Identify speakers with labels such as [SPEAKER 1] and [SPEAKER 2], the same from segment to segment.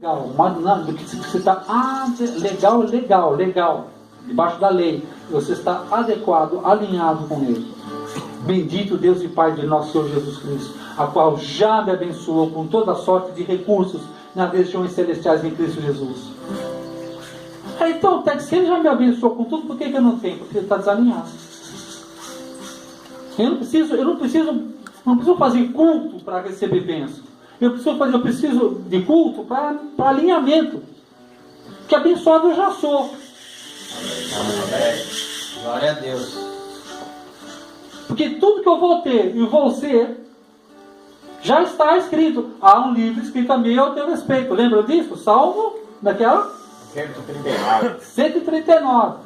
[SPEAKER 1] Legal, mas não, do que você está legal, debaixo da lei, você está adequado, alinhado com Ele. Bendito Deus e Pai de nosso Senhor Jesus Cristo, a qual já me abençoou com toda sorte de recursos nas regiões celestiais em Cristo Jesus. Então, se Ele já me abençoou com tudo, por que eu não tenho? Porque Ele está desalinhado. Eu não preciso fazer culto para receber bênção. Eu preciso de culto para alinhamento. Que abençoado eu já sou.
[SPEAKER 2] Glória a Deus.
[SPEAKER 1] Porque tudo que eu vou ter e vou ser, já está escrito. Há um livro escrito a meu teu respeito. Lembra disso? Salmo, daquela? 139.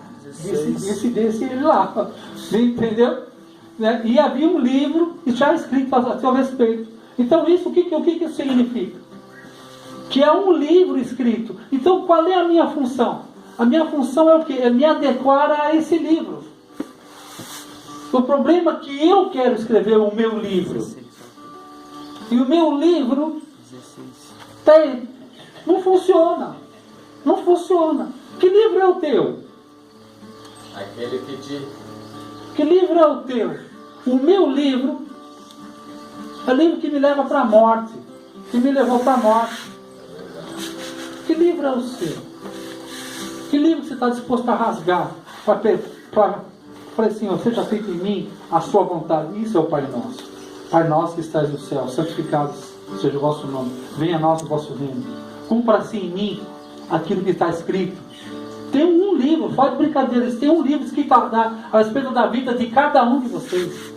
[SPEAKER 1] Desse lá. Entendeu? E havia um livro já escrito a seu respeito. Então isso, o que isso significa? Que é um livro escrito. Então qual é a minha função? A minha função é o quê? É me adequar a esse livro. O problema é que eu quero escrever o meu livro. E o meu livro não funciona. Não funciona. Que livro é o teu?
[SPEAKER 2] Aquele que te...
[SPEAKER 1] Que livro é o teu? O meu livro é o livro que me leva para a morte. Que me levou para a morte. Que livro é o seu? Que livro você está disposto a rasgar? Para Senhor, seja feito em mim a sua vontade. Isso é o Pai Nosso. Pai Nosso que estás no céu, santificado seja o vosso nome. Venha a nós o vosso reino. Cumpra-se em mim aquilo que está escrito. Tem um livro, fora de brincadeiras, tem um livro escrito a respeito da vida de cada um de vocês.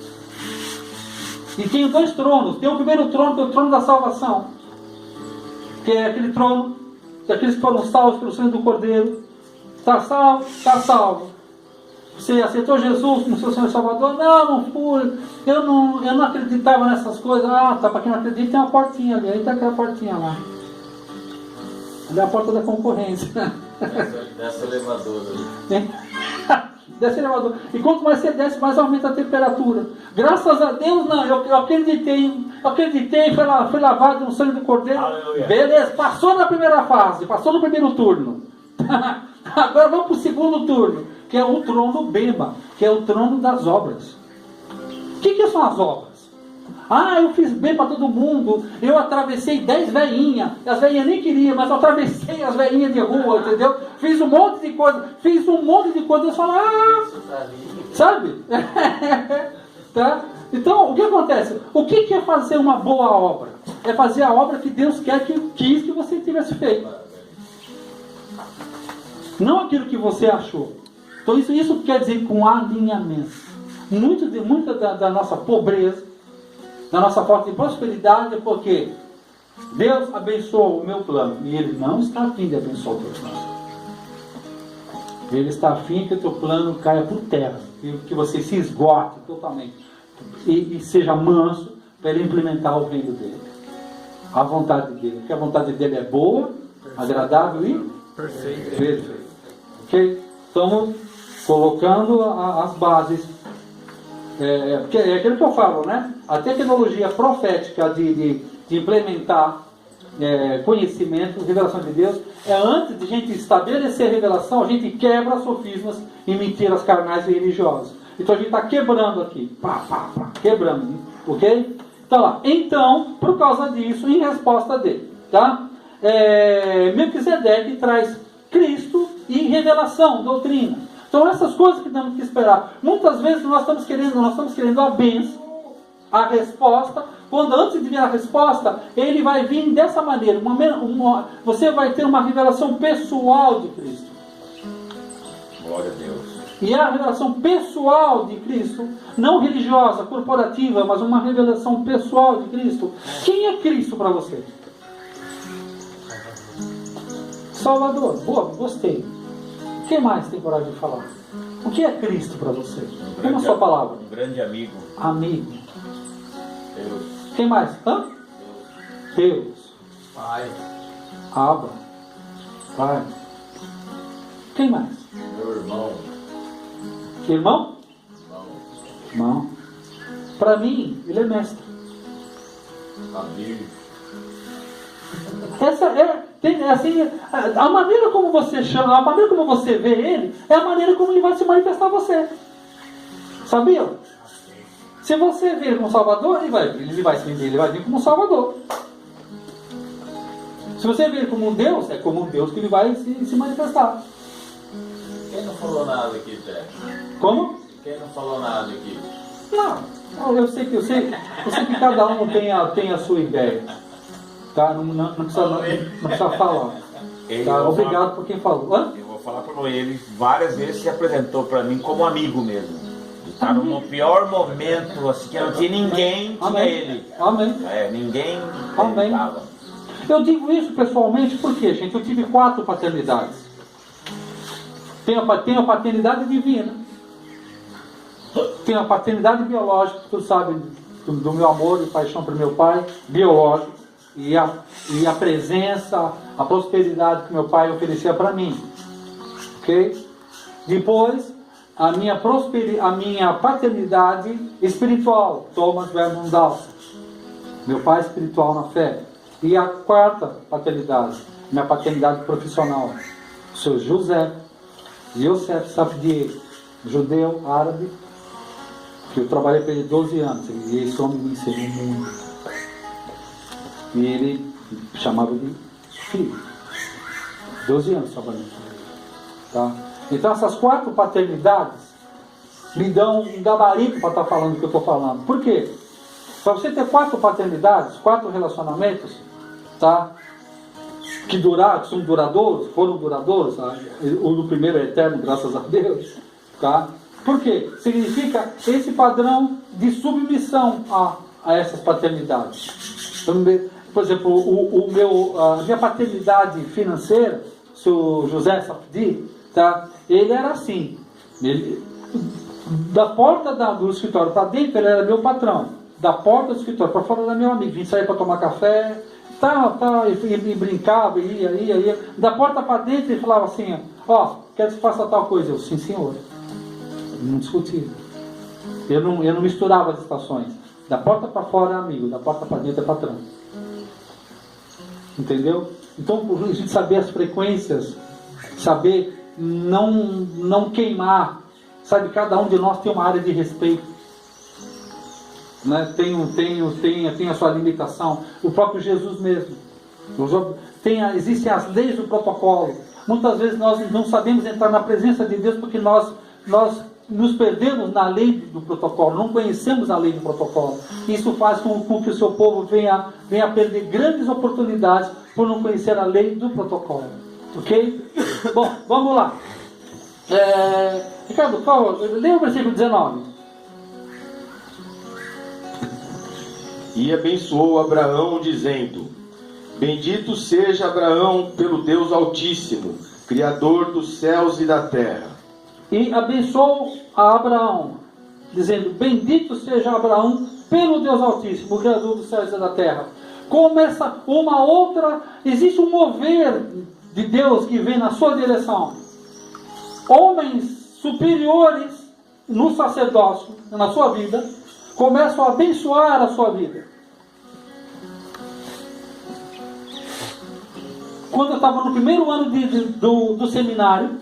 [SPEAKER 1] E tem dois tronos. Tem o primeiro trono, que é o trono da salvação, que é aquele trono daqueles que foram salvos pelo sangue do Cordeiro. Está salvo, está salvo. Você aceitou Jesus como seu Senhor e Salvador? Não fui. Eu não acreditava nessas coisas. Tá, para quem não acredita, tem uma portinha ali. Aí está aquela portinha lá. Ali é a porta da concorrência.
[SPEAKER 2] Desce o elevador ali.
[SPEAKER 1] Desce o elevador. E quanto mais você desce, mais aumenta a temperatura. Graças a Deus, não. Eu acreditei, fui lavado no sangue do Cordeiro.
[SPEAKER 2] Aleluia.
[SPEAKER 1] Beleza, passou na primeira fase, passou no primeiro turno. Agora vamos para o segundo turno, que é o trono Bema, que é o trono das obras. O que são as obras? Eu fiz bem para todo mundo, eu atravessei 10 veinhas, as veinhas nem queriam, mas eu atravessei as veinhas de rua, entendeu? Fiz um monte de coisa, eu falo, sabe? Tá? Então, o que acontece? O que é fazer uma boa obra? É fazer a obra que Deus quis que você tivesse feito. Não aquilo que você achou. Então isso quer dizer com alinhamento. Muita da nossa pobreza, da nossa falta de prosperidade, é porque Deus abençoou o meu plano. E Ele não está afim de abençoar o teu plano. Ele está afim que o teu plano caia por terra. Que você se esgote totalmente. E seja manso para Ele implementar o reino dele. A vontade dele. Porque a vontade dele é boa, agradável e perfeita. Ok? Estamos colocando as bases. Porque é aquilo que eu falo, né? A tecnologia profética de implementar conhecimento, revelação de Deus, antes de a gente estabelecer a revelação, a gente quebra sofismas e mentiras carnais e religiosas. Então a gente está quebrando aqui. Quebrando. Ok? Então, por causa disso, em resposta dele, tá? Melquisedeque traz Cristo e revelação, doutrina. Então essas coisas que temos que esperar. Muitas vezes nós estamos querendo a bênção, a resposta. Quando antes de vir a resposta, ele vai vir dessa maneira. Você vai ter uma revelação pessoal de Cristo.
[SPEAKER 2] Glória a Deus.
[SPEAKER 1] E a revelação pessoal de Cristo, não religiosa, corporativa, mas uma revelação pessoal de Cristo. Quem é Cristo para você? Salvador. Boa, gostei. O que mais tem coragem de falar? O que é Cristo para você? Como a sua palavra?
[SPEAKER 2] Um grande amigo.
[SPEAKER 1] Amigo.
[SPEAKER 2] Deus.
[SPEAKER 1] Quem mais? Deus.
[SPEAKER 2] Pai.
[SPEAKER 1] Abba. Pai. Quem mais?
[SPEAKER 2] Meu irmão.
[SPEAKER 1] Irmão? Irmão. Para mim, ele é mestre.
[SPEAKER 2] Amigo.
[SPEAKER 1] assim, a maneira como você chama, a maneira como você vê ele, é a maneira como ele vai se manifestar a você. Sabia? Se você vê ele como Salvador, ele vai vir como Salvador. Se você vê ele como um Deus, é como um Deus que ele vai se manifestar.
[SPEAKER 2] Quem não falou nada aqui, Zé?
[SPEAKER 1] Como?
[SPEAKER 2] Quem não falou nada aqui?
[SPEAKER 1] Não, eu sei que cada um tem a sua ideia. Tá? Não precisa falar. Tá? Obrigado por quem falou. Hã?
[SPEAKER 3] Eu vou falar para ele, várias vezes se apresentou para mim como amigo mesmo. Estava no pior momento, assim, que não tinha ninguém, tinha ele.
[SPEAKER 1] Amém.
[SPEAKER 3] Ninguém
[SPEAKER 1] Amém.
[SPEAKER 3] estava.
[SPEAKER 1] Eu digo isso pessoalmente porque, gente, eu tive 4 paternidades. Tenho a paternidade divina. Tenho a paternidade biológica, tu sabe, do meu amor e paixão para meu pai, biológico, e a presença, a prosperidade que meu pai oferecia para mim. Ok? Depois, a minha paternidade espiritual, Thomas Vernon Dawson, meu pai espiritual na fé. E a 4ª paternidade, minha paternidade profissional, o seu José Yosef Safdie, judeu, árabe, que eu trabalhei com ele 12 anos, e esse homem me ensinou muito. E ele chamava de filho. 12 anos trabalhando com ele. Tá? Então essas 4 paternidades me dão um gabarito para estar falando o que eu estou falando. Por quê? Para você ter 4 paternidades, 4 relacionamentos, tá? Que são duradouros, foram duradouros, tá? O do primeiro é eterno, graças a Deus, tá? Por quê? Significa esse padrão de submissão a essas paternidades. Por exemplo, a minha paternidade financeira, o seu José Safdie, tá? Ele era assim, da porta do escritório para dentro ele era meu patrão, da porta do escritório para fora era meu amigo, vim sair para tomar café, e brincava, ia. Da porta para dentro ele falava assim, ó, quero que você faça tal coisa. Eu, sim senhor. Não discutia. Eu não misturava as estações. Da porta para fora é amigo, da porta para dentro é patrão. Entendeu? Então, a gente saber as frequências, saber não queimar, sabe, cada um de nós tem uma área de respeito. Né? Tem a sua limitação. O próprio Jesus mesmo. Existem as leis do protocolo. Muitas vezes nós não sabemos entrar na presença de Deus porque nós nos perdemos na lei do protocolo, não conhecemos a lei do protocolo. Isso faz com que o seu povo venha perder grandes oportunidades por não conhecer a lei do protocolo. Ok? Bom, vamos lá. Ricardo, leia o versículo 19.
[SPEAKER 4] E abençoou Abraão, dizendo: Bendito seja Abraão pelo Deus Altíssimo, Criador dos céus e da terra.
[SPEAKER 1] E abençoou a Abraão, dizendo: Bendito seja Abraão pelo Deus Altíssimo, Criador dos céus e da terra. Começa uma outra, existe um mover de Deus que vem na sua direção. Homens superiores no sacerdócio, na sua vida, começam a abençoar a sua vida. Quando eu estava no primeiro ano do seminário,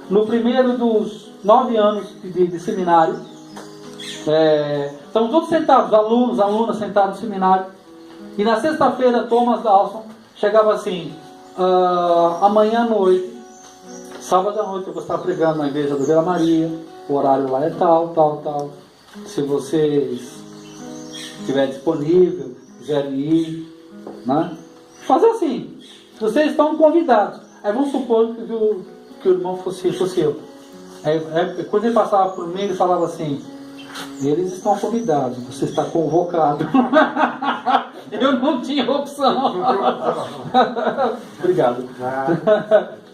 [SPEAKER 1] no primeiro dos 9 anos de seminário, estavam todos sentados, alunas sentados no seminário, e na sexta-feira Thomas Dawson chegava assim: amanhã à noite, sábado à noite, eu vou estar pregando na igreja do Vila Maria, o horário lá é tal. Se vocês estiverem disponível, quiserem ir, né? Fazer assim, vocês estão convidados. Aí vamos supor que o irmão fosse eu. Quando ele passava por mim, ele falava assim: eles estão convidados, você está convocado. Eu não tinha opção. Obrigado.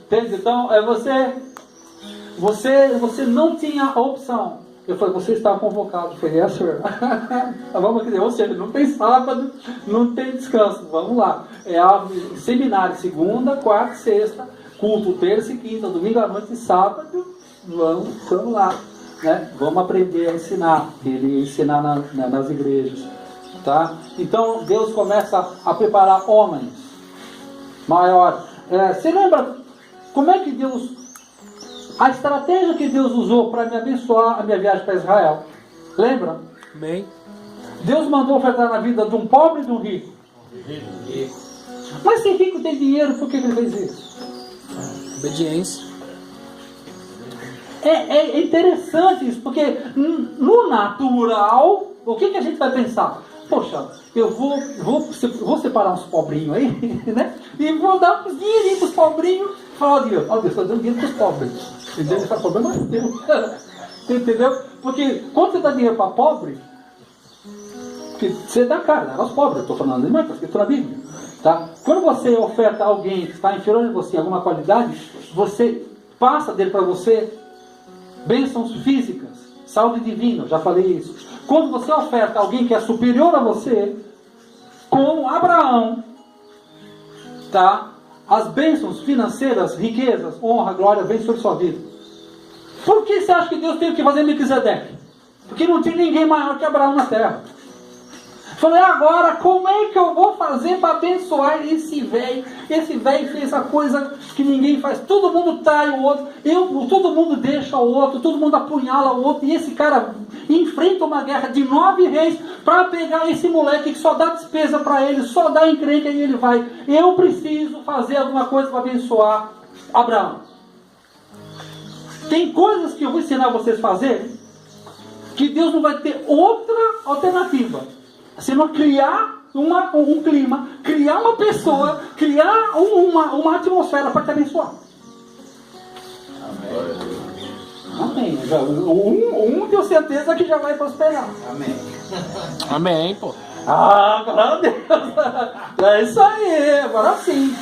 [SPEAKER 1] Entende? Então, você não tinha a opção. Eu falei: você está convocado. Eu falei: yes, sir. Vamos dizer, ou seja, não tem sábado, não tem descanso. Vamos lá. Seminário, segunda, quarta, sexta, culto terça e quinta, domingo à noite e sábado. Vamos lá. Né? Vamos aprender a ensinar. Ele ensinar nas igrejas. Tá? Então Deus começa a preparar homens Maior. Você lembra como é que Deus... A estratégia que Deus usou para me abençoar a minha viagem para Israel? Lembra?
[SPEAKER 5] Amém.
[SPEAKER 1] Deus mandou ofertar na vida de um pobre e de um rico. Mas se rico tem dinheiro, por que ele fez isso?
[SPEAKER 5] Obediência.
[SPEAKER 1] É interessante isso, porque no natural, o que a gente vai pensar? Poxa, eu vou separar uns pobrinhos aí, né? E vou dar uns dinheirinhos para os pobrinhos. Fala, Deus, estou dando dinheiro para os pobres. Entendeu? Ele fala, problema é teu. Entendeu? Porque quando você dá dinheiro para pobre, que você dá cara aos pobres, eu estou falando, não é está escrito na Bíblia. Tá? Quando você oferta a alguém que está inferior a você em alguma qualidade, você passa dele para você bênçãos físicas, saúde divina, já falei isso. Quando você oferta a alguém que é superior a você, como Abraão, tá? As bênçãos financeiras, riquezas, honra, glória, vem sobre sua vida. Por que você acha que Deus teve que fazer Melquisedeque? Porque não tinha ninguém maior que Abraão na terra. Falei, agora como é que eu vou fazer para abençoar esse velho? Esse velho fez a coisa que ninguém faz. Todo mundo trai o outro. Todo mundo deixa o outro. Todo mundo apunhala o outro. E esse cara enfrenta uma guerra de 9 reis para pegar esse moleque que só dá despesa para ele, só dá encrenca e ele vai. Eu preciso fazer alguma coisa para abençoar Abraão. Tem coisas que eu vou ensinar vocês a fazer que Deus não vai ter outra alternativa. Se não criar um clima, criar uma pessoa, criar uma atmosfera para te abençoar. Amém. Um tenho certeza que já vai prosperar.
[SPEAKER 2] Amém.
[SPEAKER 5] Amém, pô.
[SPEAKER 1] Ah, glória a Deus. É isso aí, agora sim.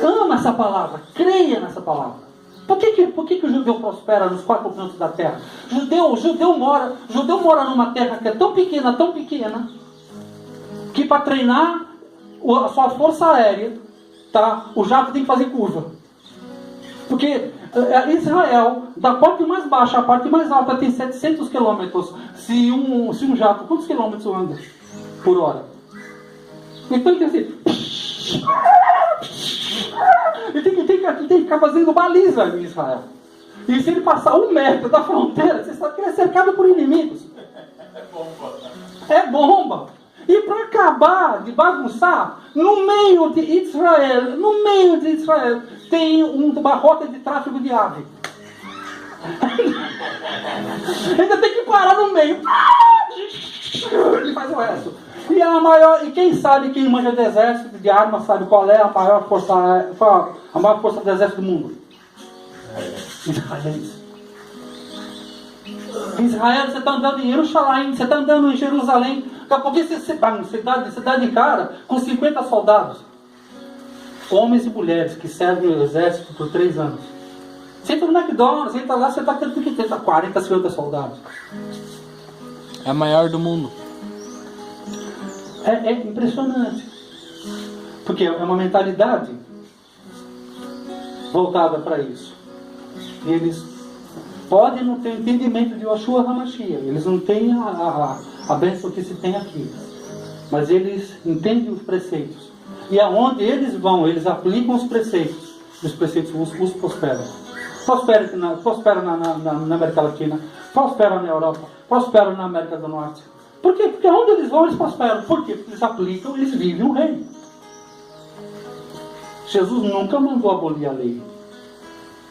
[SPEAKER 1] Ama essa palavra, creia nessa palavra. Por que o judeu prospera nos 4 cantos da terra? O judeu mora numa terra que é tão pequena, que para treinar a sua força aérea, tá, o jato tem que fazer curva. Porque Israel, da parte mais baixa à parte mais alta, tem 700 quilômetros. Se um jato, quantos quilômetros anda por hora? Então ele tem assim... Ele tem que ficar fazendo baliza em Israel. E se ele passar 1 metro da fronteira, você sabe que ele é cercado por inimigos. É bomba. E para acabar de bagunçar, no meio de Israel, tem uma rota de tráfego de ave. Ainda tem que parar no meio. E faz o resto. E quem sabe, quem manja de exército, de armas, sabe qual é a maior força do exército do mundo? Israel, você está andando em Jerusalém, você está andando em Jerusalém, daqui a pouquinho você está em cidade de cara, com 50 soldados. Homens e mulheres que servem o exército por 3 anos. Você entra no McDonald's, você entra lá, você está tendo que ter 40, 50 soldados.
[SPEAKER 5] É a maior do mundo.
[SPEAKER 1] É impressionante. Porque é uma mentalidade voltada para isso. E eles podem não ter entendimento de Yeshua HaMashiach. Eles não têm a bênção que se tem aqui. Mas eles entendem os preceitos. E aonde eles vão, eles aplicam os preceitos. E os preceitos os prosperam. Prospera na América Latina. Prospera na Europa. Prospera na América do Norte. Por quê? Porque onde eles vão, eles prosperam. Por quê? Porque eles aplicam, eles vivem o reino. Jesus nunca mandou abolir a lei.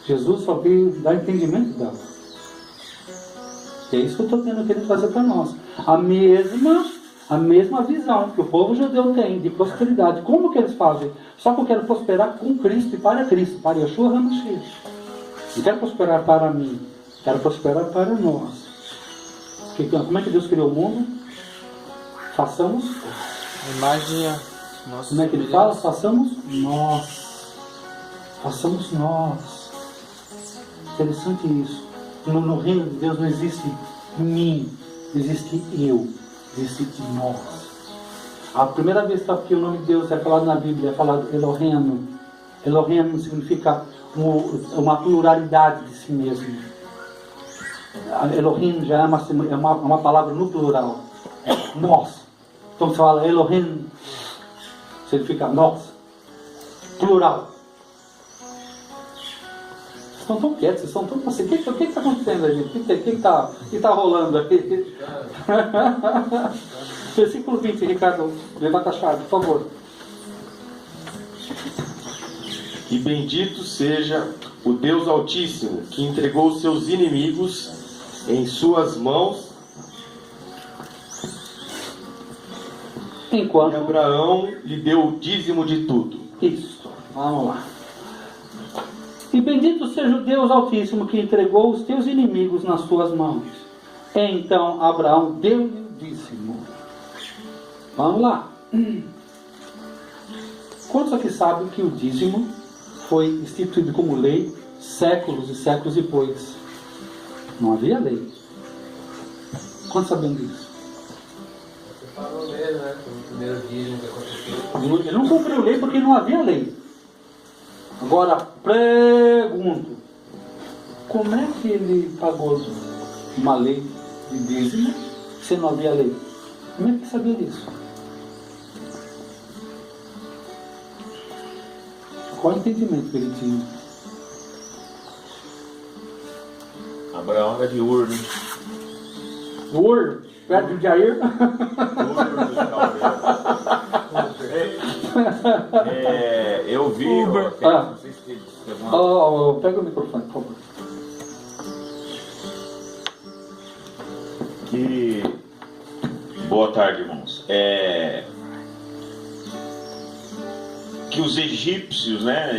[SPEAKER 1] Jesus só veio dar entendimento dela. E é isso que eu estou querendo trazer para nós. A mesma visão que o povo judeu tem de prosperidade. Como que eles fazem? Só que eu quero prosperar com Cristo, para Yeshua HaMashiach. Não quero prosperar para mim. Quero prosperar para nós. Como é que Deus criou o mundo? Façamos.
[SPEAKER 5] A imagem. Nossa,
[SPEAKER 1] como é que ele fala? Façamos nós. Façamos nós. Interessante isso. No reino de Deus não existe mim, existe eu, existe nós. A primeira vez que o nome de Deus é falado na Bíblia é falado Elohim. Elohim significa uma pluralidade de si mesmo. Elohim já é uma palavra no plural. Nós. Então você fala Elohim Se ele fica nós, plural. Vocês estão tão quietos, vocês estão tão assim. O que está acontecendo aí? O que está rolando aqui? Versículo 20, Ricardo, levanta a chave, por favor.
[SPEAKER 4] E bendito seja o Deus Altíssimo, que entregou os seus inimigos em suas mãos,
[SPEAKER 1] Enquanto
[SPEAKER 4] e Abraão lhe deu o dízimo de tudo.
[SPEAKER 1] Isso, vamos lá. E bendito seja o Deus Altíssimo que entregou os teus inimigos nas tuas mãos. Então Abraão deu-lhe o dízimo. Vamos lá. Quantos aqui sabem que o dízimo foi instituído como lei séculos e séculos depois? Não havia lei. Quantos sabem disso?
[SPEAKER 6] Você falou mesmo, né? Foi o primeiro dízimo que aconteceu.
[SPEAKER 1] Ele não cumpriu lei porque não havia lei. Agora, pergunto: como é que ele pagou uma lei de dízimo se não havia lei? Como é que sabia disso? Qual o entendimento que ele tinha?
[SPEAKER 3] Abraão era de Ur, né?
[SPEAKER 1] Ur, perto de Jair?
[SPEAKER 3] Eu vi.
[SPEAKER 1] Uber.
[SPEAKER 3] Não sei se teve alguma-
[SPEAKER 1] Pega o microfone, por favor.
[SPEAKER 3] Boa tarde, irmãos. Que os egípcios, né?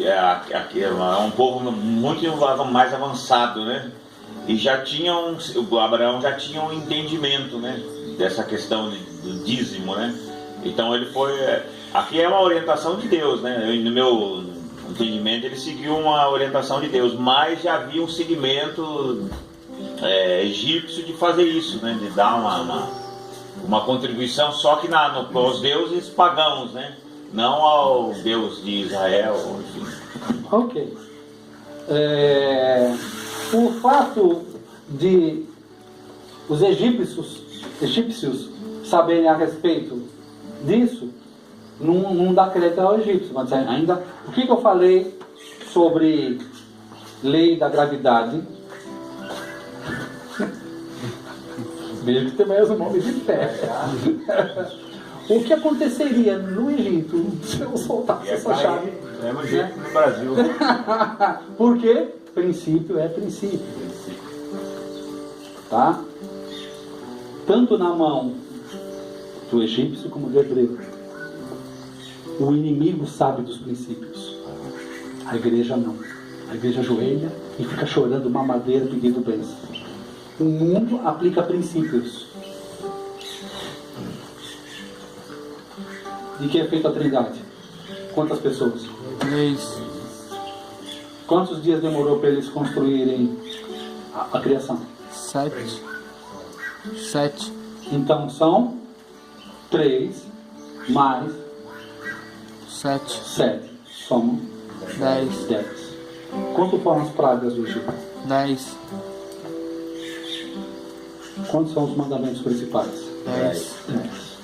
[SPEAKER 3] É um povo muito mais avançado, né? E o Abraão já tinha um entendimento, né? Dessa questão do dízimo, né? Então ele foi. Aqui é uma orientação de Deus, né? No meu entendimento ele seguiu uma orientação de Deus, mas já havia um segmento egípcio de fazer isso, né? De dar uma contribuição, só que aos deuses pagãos, né? Não ao Deus de Israel, enfim.
[SPEAKER 1] Ok. O fato de os egípcios saberem a respeito disso não dá crédito ao egípcio, mas ainda o que eu falei sobre lei da gravidade. Veja que tem mais um nome de pé. O que aconteceria no Egito se eu soltasse essa chave?
[SPEAKER 3] Do mesmo jeito no Brasil.
[SPEAKER 1] Porque princípio é princípio. Tá? Tanto na mão do egípcio como do hebreu. O inimigo sabe dos princípios. A igreja não. A igreja ajoelha e fica chorando mamadeira pedindo bênção. O mundo aplica princípios. De que é feita a Trindade? Quantas pessoas?
[SPEAKER 5] 3.
[SPEAKER 1] Quantos dias demorou para eles construírem a criação?
[SPEAKER 5] 7. 7.
[SPEAKER 1] Então são 3 mais
[SPEAKER 5] 7.
[SPEAKER 1] 7. Somos
[SPEAKER 5] 10.
[SPEAKER 1] 10. Quanto foram as pragas do Egito?
[SPEAKER 5] 10.
[SPEAKER 1] Quantos são os mandamentos principais?
[SPEAKER 5] 10.
[SPEAKER 1] 10.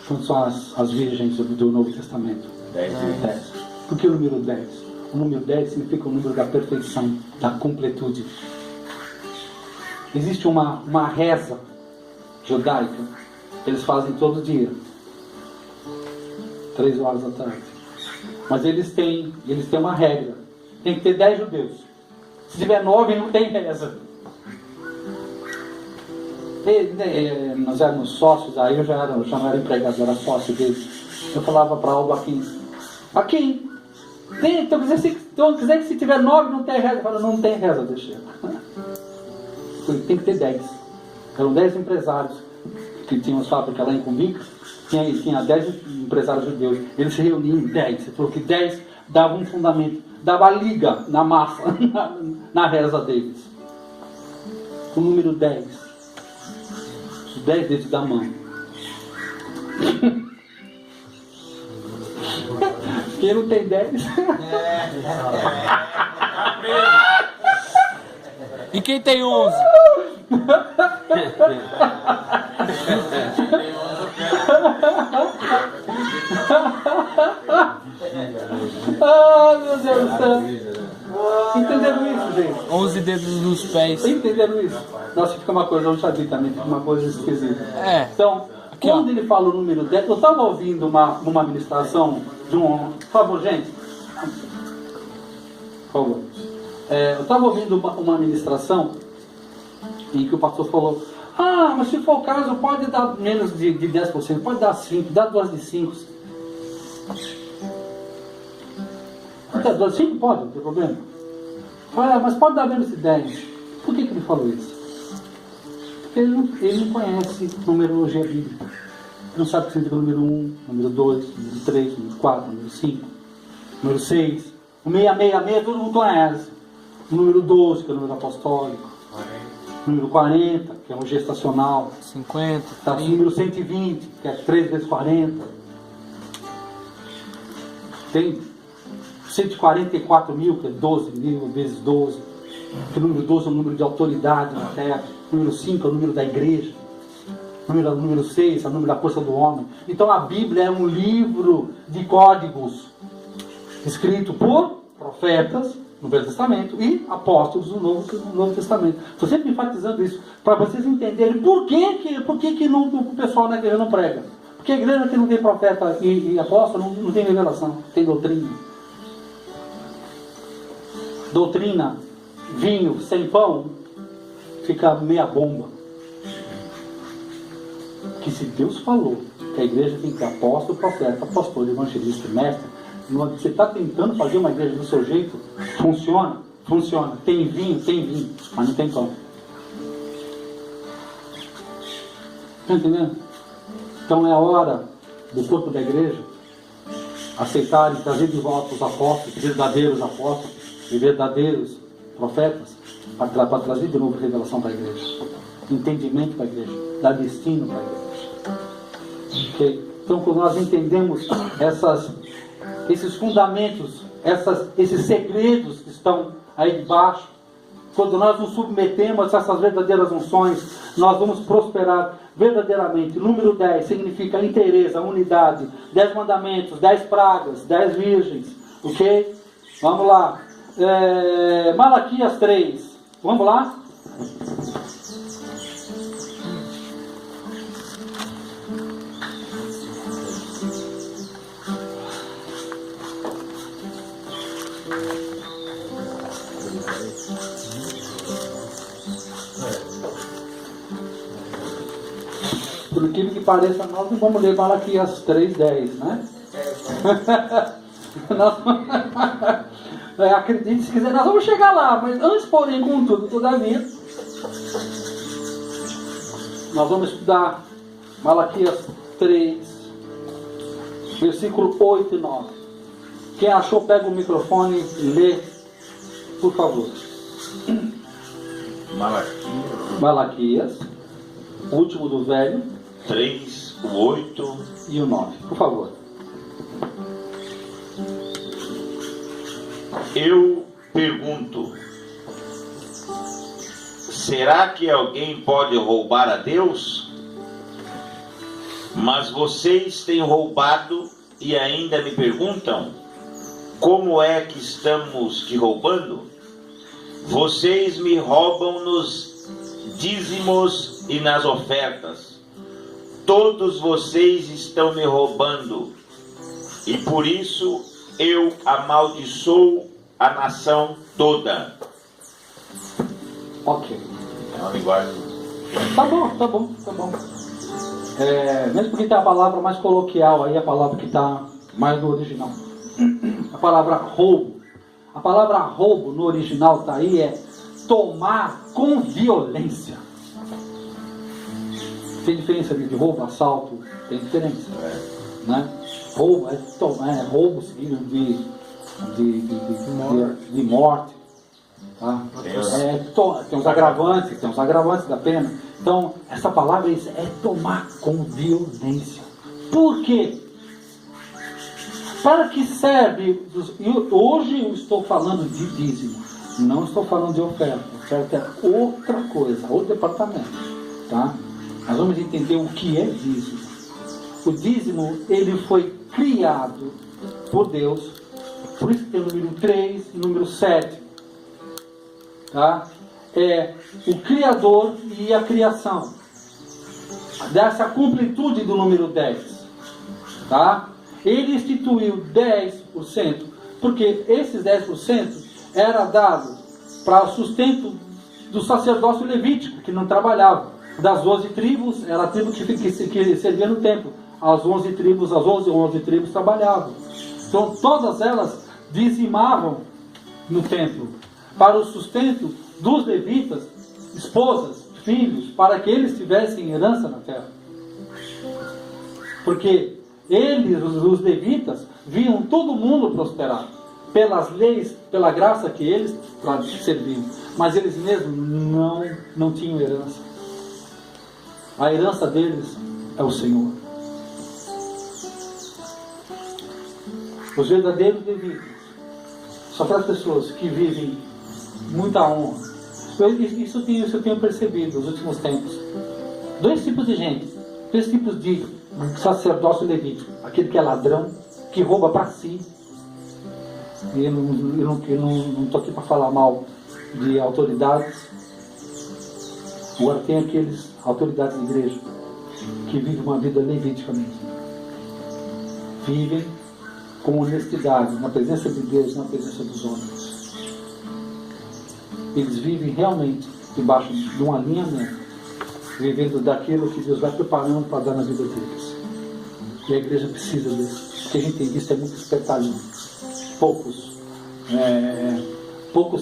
[SPEAKER 1] Quantas são as virgens do Novo Testamento?
[SPEAKER 3] 10.
[SPEAKER 1] 10. Por que o número 10? O número 10 significa o número da perfeição, da completude. Existe uma reza judaica que eles fazem todo dia, 3 horas da tarde. Mas eles têm uma regra. Tem que ter 10 judeus. Se tiver 9, não tem reza. Nós éramos sócios, aí eu já não era empregado, eu era sócio deles. Eu falava para o Joaquim, então quer dizer que se tiver 9 não tem reza. Eu falava, não tem reza, deixa. Tem que ter 10. Eram 10 empresários que tinham as fábricas lá em Cumbica, tinha 10 empresários judeus. Eles se reuniam em 10. Você falou que 10 dava um fundamento, dava liga na massa, na reza deles. O número 10. 10 dedos da mão. Quem não tem 10?
[SPEAKER 5] E quem tem 11?
[SPEAKER 1] Ah, meu Deus do céu. Entenderam isso, gente?
[SPEAKER 5] 11 dedos nos pés.
[SPEAKER 1] Entenderam isso? Nossa, fica uma coisa, eu não sabia também, fica uma coisa esquisita.
[SPEAKER 5] É.
[SPEAKER 1] Então,
[SPEAKER 5] Aqui,
[SPEAKER 1] quando
[SPEAKER 5] ó.
[SPEAKER 1] ele fala o número 10, eu estava ouvindo uma ministração de um... Por favor, gente. Por favor. Eu estava ouvindo uma ministração em que o pastor falou: ah, mas se for o caso, pode dar menos de 10%, pode dar 5%, dá 2 de 5%. Pode dar 5%? Pode, não tem problema. Ah, mas pode dar menos de 10%. Por que ele falou isso? Porque ele não conhece numerologia bíblica. Ele não sabe o que significa o número 1, número 2, número 3, número 4, número 5, número 6. O 666 todo mundo conhece. O número 12, que é o número apostólico. O número 40, que é um gestacional.
[SPEAKER 5] 50.
[SPEAKER 1] Tá, o número 120, que é 3 vezes 40. Tem 144 mil, que é 12 mil vezes 12. O número 12 é o número de autoridade na terra. O número 5 é o número da igreja. O número 6 é o número da força do homem. Então a Bíblia é um livro de códigos escrito por profetas no Velho Testamento e apóstolos no Novo Testamento. Estou sempre enfatizando isso para vocês entenderem por que o pessoal na igreja não prega. Porque a igreja que não tem profeta e apóstolo não tem revelação, tem doutrina. Doutrina, vinho sem pão, fica meia bomba. Que se Deus falou que a igreja tem que ter apóstolo, profeta, pastor, evangelista, mestre, você está tentando fazer uma igreja do seu jeito, funciona, funciona. Tem vinho, mas não tem pão. Está entendendo? Então é a hora do corpo da igreja aceitar e trazer de volta os apóstolos e verdadeiros profetas, para trazer de novo revelação para a igreja, entendimento para a igreja, dar destino para a igreja. Okay? Então, quando nós entendemos esses fundamentos, esses segredos que estão aí debaixo, quando nós nos submetemos a essas verdadeiras unções, nós vamos prosperar verdadeiramente. Número 10 significa inteireza, unidade, 10 mandamentos, 10 pragas, 10 virgens, ok? Vamos lá. Malaquias 3, vamos lá? Por incrível que pareça, nós não vamos ler Malaquias 3:10, né? Acredite se quiser, nós vamos chegar lá, mas antes, porém, contudo, todavia, nós vamos estudar Malaquias 3, versículo 8 e 9. Quem achou, pega o microfone e lê, por favor. Malaquias, último do velho,
[SPEAKER 3] 3, o 8
[SPEAKER 1] e o 9, por favor.
[SPEAKER 3] Eu pergunto: será que alguém pode roubar a Deus? Mas vocês têm roubado e ainda me perguntam: como é que estamos te roubando? Vocês me roubam nos dízimos e nas ofertas. Todos vocês estão me roubando, e por isso eu amaldiçoo a nação toda.
[SPEAKER 1] Ok.
[SPEAKER 3] É uma linguagem.
[SPEAKER 1] Tá bom. Mesmo porque tem a palavra mais coloquial aí, a palavra que está mais no original. A palavra roubo. A palavra roubo no original está aí, é tomar com violência. Tem diferença de roubo, assalto? Tem diferença. Né? Roubo é roubo seguido de morte. Tá? Tem uns agravantes da pena. Então, essa palavra é tomar com violência. Por quê? Para que serve? Hoje eu estou falando de dízimo, não estou falando de oferta. Oferta é outra coisa, outro departamento. Tá? Nós vamos entender o que é dízimo. O dízimo, ele foi criado por Deus. Por isso tem o número 3 e o número 7. Tá? É o Criador e a criação. Dessa completude do número 10. Tá? Ele instituiu 10%, porque esses 10% era dado para o sustento do sacerdócio levítico, que não trabalhava. Das 12 tribos, era a tribo que servia no templo. As 11 tribos trabalhavam. Então todas elas dizimavam no templo, para o sustento dos levitas, esposas, filhos, para que eles tivessem herança na terra. Porque eles, os levitas, viam todo mundo prosperar, pelas leis, pela graça que eles serviam. Mas eles mesmos não tinham herança. A herança deles é o Senhor. Os verdadeiros levitas são para as pessoas que vivem muita honra. Isso eu tenho percebido nos últimos tempos. 2 tipos de gente. 2 tipos de sacerdócio levítico. Aquele que é ladrão, que rouba para si. E eu não estou aqui para falar mal de autoridades. Agora tem aqueles autoridades de igreja que vivem uma vida levítica mesmo. Vivem com honestidade, na presença de Deus, na presença dos homens. Eles vivem realmente debaixo de um alinhamento, vivendo daquilo que Deus vai preparando para dar na vida deles. E a igreja precisa disso. O que a gente tem visto é muito espetalhão. Poucos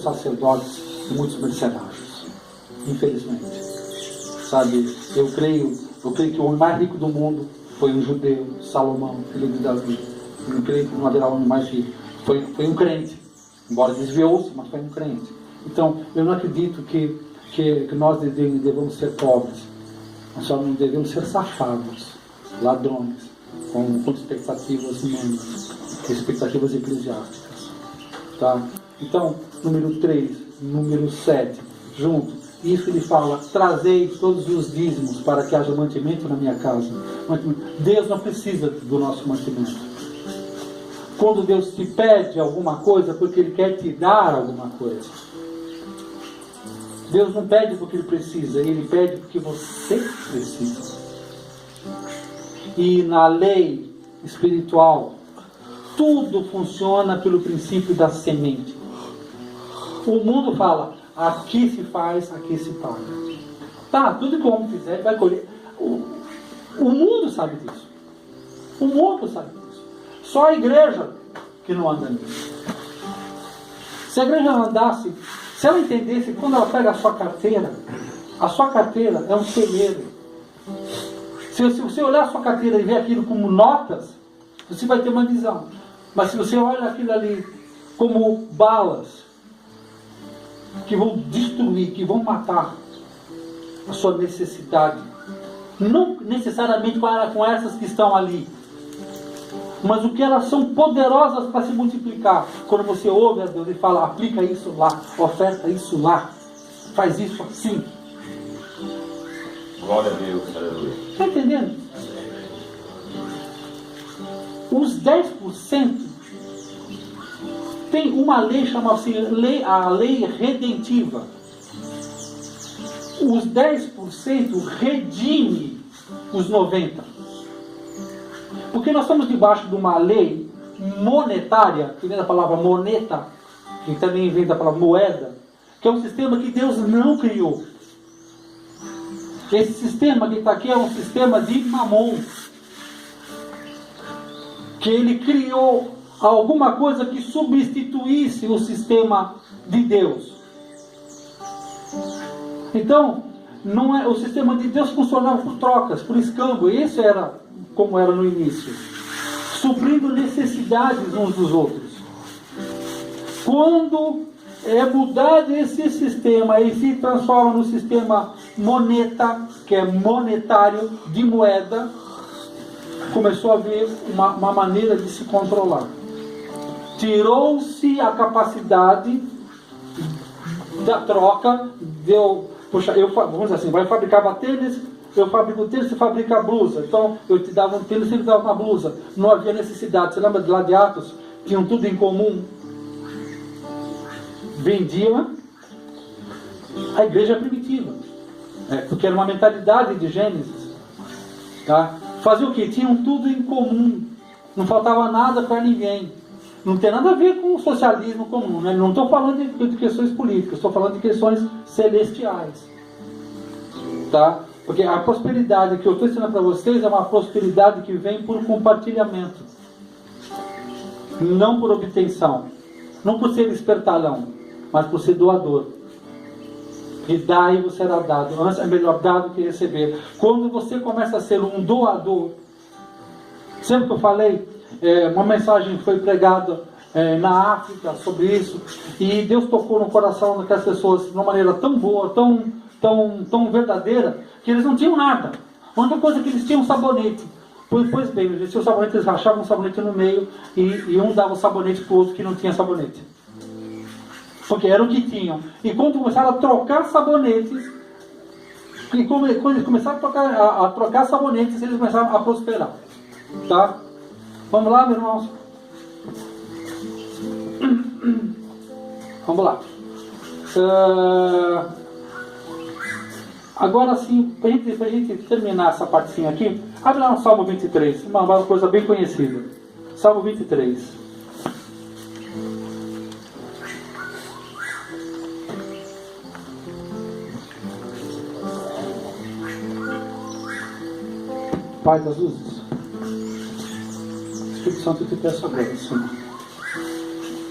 [SPEAKER 1] sacerdotes e muitos mercenários. Infelizmente. Sabe, eu creio que o homem mais rico do mundo foi um judeu, Salomão, filho de Davi. Eu creio que não haverá homem mais rico. Foi um crente. Embora desviou-se, mas foi um crente. Então, eu não acredito que nós devemos ser pobres. Nós só não devemos ser safados, ladrões, com expectativas humanas, expectativas eclesiásticas. Tá? Então, número 3, número 7, junto. Isso ele fala, trazei todos os dízimos para que haja mantimento na minha casa. Deus não precisa do nosso mantimento. Quando Deus te pede alguma coisa, porque Ele quer te dar alguma coisa. Deus não pede porque Ele precisa, Ele pede porque você precisa. E na lei espiritual, tudo funciona pelo princípio da semente. O mundo fala, aqui se faz, aqui se paga. Tá, tudo que o homem fizer, ele vai colher. O mundo sabe disso. O mundo sabe disso. Só a igreja que não anda nisso. Se a igreja andasse, se ela entendesse, quando ela pega a sua carteira é um celeiro. Se você olhar a sua carteira e ver aquilo como notas, você vai ter uma visão. Mas se você olha aquilo ali como balas, que vão destruir, que vão matar a sua necessidade, não necessariamente com essas que estão ali, mas o que elas são poderosas para se multiplicar. Quando você ouve a Deus e fala, aplica isso lá, oferta isso lá, faz isso assim.
[SPEAKER 3] Glória a Deus, aleluia.
[SPEAKER 1] Está entendendo? Os 10% tem uma lei chamada-se a lei redentiva. Os 10% redime os 90%. Porque nós estamos debaixo de uma lei monetária, que vem da palavra moneta, que também vem da palavra moeda, que é um sistema que Deus não criou. Esse sistema que está aqui é um sistema de Mamon, que ele criou alguma coisa que substituísse o sistema de Deus. Então, não é, o sistema de Deus funcionava por trocas, por escambo. Isso era como era no início, suprindo necessidades uns dos outros. Quando é mudado esse sistema e se transforma no sistema moneta, que é monetário, de moeda, começou a haver uma maneira de se controlar. Tirou-se a capacidade da troca. Vamos dizer assim, vai fabricar tênis, eu fabrico o tênis, você fabrica a blusa. Então, eu te dava um tênis, você me dava uma blusa. Não havia necessidade. Você lembra de lá de Atos? Tinham tudo em comum. Vendiam a igreja primitiva. Porque era uma mentalidade de Gênesis. Tá? Fazia o quê? Tinham tudo em comum. Não faltava nada para ninguém. Não tem nada a ver com o socialismo comum. Né? Não estou falando de questões políticas. Estou falando de questões celestiais. Tá? Porque a prosperidade que eu estou ensinando para vocês é uma prosperidade que vem por compartilhamento. Não por obtenção. Não por ser espertalhão. Mas por ser doador. E dai vos será dado. Antes é melhor dar do que receber. Quando você começa a ser um doador. Sempre que eu falei, uma mensagem foi pregada na África sobre isso. E Deus tocou no coração daquelas pessoas de uma maneira tão boa, tão verdadeira, que eles não tinham nada. A única coisa que eles tinham um sabonete. Pois bem, eles tinham sabonete, eles rachavam um sabonete no meio e um dava o sabonete para o outro que não tinha sabonete. Porque era o que tinham. E quando começaram a trocar sabonetes, e quando eles começaram a trocar sabonetes, eles começaram a prosperar. Tá? Vamos lá, meus irmãos? Vamos lá. Agora sim, para a gente terminar essa partezinha aqui, abre lá no Salmo 23, uma coisa bem conhecida. Salmo 23. Pai das luzes, Espírito Santo, eu te peço agora, Senhor.